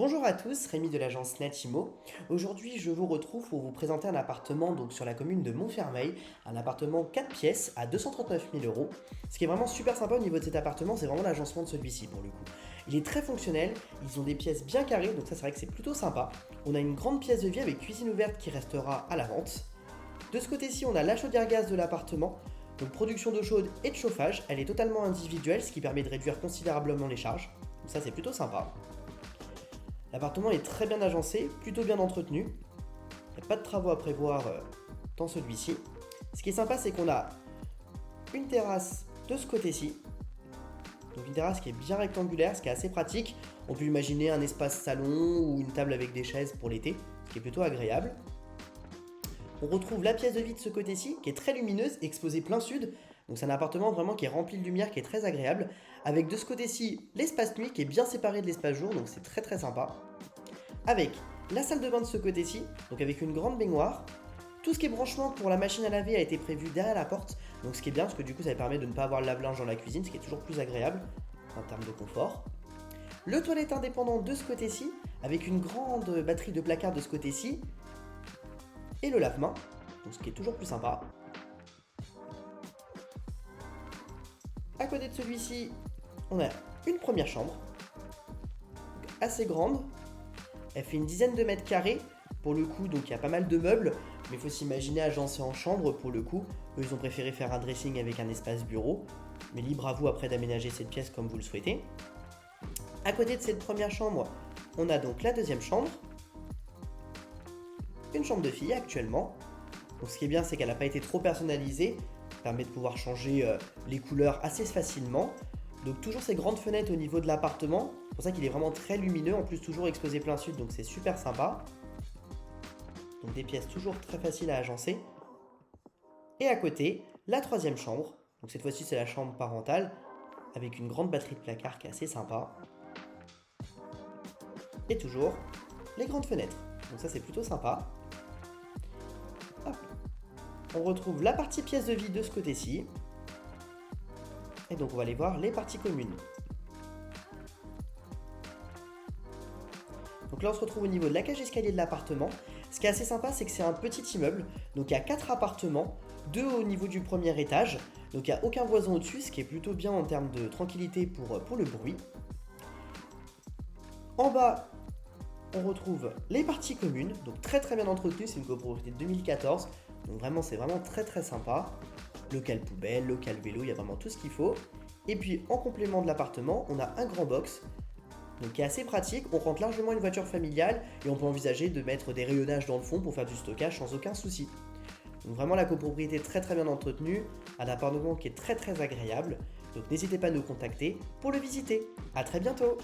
Bonjour à tous, Rémi de l'agence Natimo. Aujourd'hui, je vous retrouve pour vous présenter un appartement sur la commune de Montfermeil, un appartement 4 pièces à 239 000 euros. Ce qui est vraiment super sympa au niveau de cet appartement, c'est vraiment l'agencement de celui-ci pour le coup. Il est très fonctionnel, ils ont des pièces bien carrées, donc ça c'est vrai que c'est plutôt sympa. On a une grande pièce de vie avec cuisine ouverte qui restera à la vente. De ce côté-ci, on a la chaudière gaz de l'appartement. Donc production d'eau chaude et de chauffage, elle est totalement individuelle, ce qui permet de réduire considérablement les charges. Donc ça c'est plutôt sympa. L'appartement est très bien agencé, plutôt bien entretenu. Il n'y a pas de travaux à prévoir dans celui-ci. Ce qui est sympa, c'est qu'on a une terrasse de ce côté-ci. Donc une terrasse qui est bien rectangulaire, ce qui est assez pratique. On peut imaginer un espace salon ou une table avec des chaises pour l'été, ce qui est plutôt agréable. On retrouve la pièce de vie de ce côté-ci, qui est très lumineuse, exposée plein sud. Donc c'est un appartement vraiment qui est rempli de lumière, qui est très agréable. Avec de ce côté-ci l'espace nuit, qui est bien séparé de l'espace jour, donc c'est très sympa. Avec la salle de bain de ce côté-ci, donc avec une grande baignoire. Tout ce qui est branchement pour la machine à laver a été prévu derrière la porte. Donc ce qui est bien, parce que du coup ça permet de ne pas avoir le lave-linge dans la cuisine, ce qui est toujours plus agréable en termes de confort. Le toilette indépendant de ce côté-ci, avec une grande batterie de placards de ce côté-ci. Et le lave-main, donc ce qui est toujours plus sympa. À côté de celui-ci, on a une première chambre, assez grande. Elle fait une dizaine de mètres carrés pour le coup, donc il y a pas mal de meubles, mais il faut s'imaginer agencé en chambre pour le coup. Eux, ils ont préféré faire un dressing avec un espace bureau, mais libre à vous après d'aménager cette pièce comme vous le souhaitez. À côté de cette première chambre, on a donc la deuxième chambre, une chambre de fille actuellement. Donc ce qui est bien, c'est qu'elle n'a pas été trop personnalisée, ça permet de pouvoir changer les couleurs assez facilement. Donc toujours ces grandes fenêtres au niveau de l'appartement, c'est pour ça qu'il est vraiment très lumineux, en plus toujours exposé plein sud, donc c'est super sympa. Donc des pièces toujours très faciles à agencer. Et à côté, la troisième chambre, donc cette fois-ci c'est la chambre parentale, avec une grande batterie de placards qui est assez sympa. Et toujours les grandes fenêtres, donc ça c'est plutôt sympa. Hop. On retrouve la partie pièce de vie de ce côté-ci. Et donc on va aller voir les parties communes. Donc là on se retrouve au niveau de la cage escalier de l'appartement. Ce qui est assez sympa, c'est que c'est un petit immeuble. Donc il y a 4 appartements, 2 au niveau du premier étage. Donc il n'y a aucun voisin au-dessus, ce qui est plutôt bien en termes de tranquillité pour le bruit. En bas, on retrouve les parties communes, donc très bien entretenues, c'est une copropriété de 2014. Donc vraiment c'est vraiment très sympa. Local poubelle, local vélo, il y a vraiment tout ce qu'il faut. Et puis en complément de l'appartement, on a un grand box, donc qui est assez pratique. On rentre largement une voiture familiale et on peut envisager de mettre des rayonnages dans le fond pour faire du stockage sans aucun souci. Donc vraiment la copropriété très bien entretenue, un appartement qui est très agréable. Donc n'hésitez pas à nous contacter pour le visiter. A très bientôt.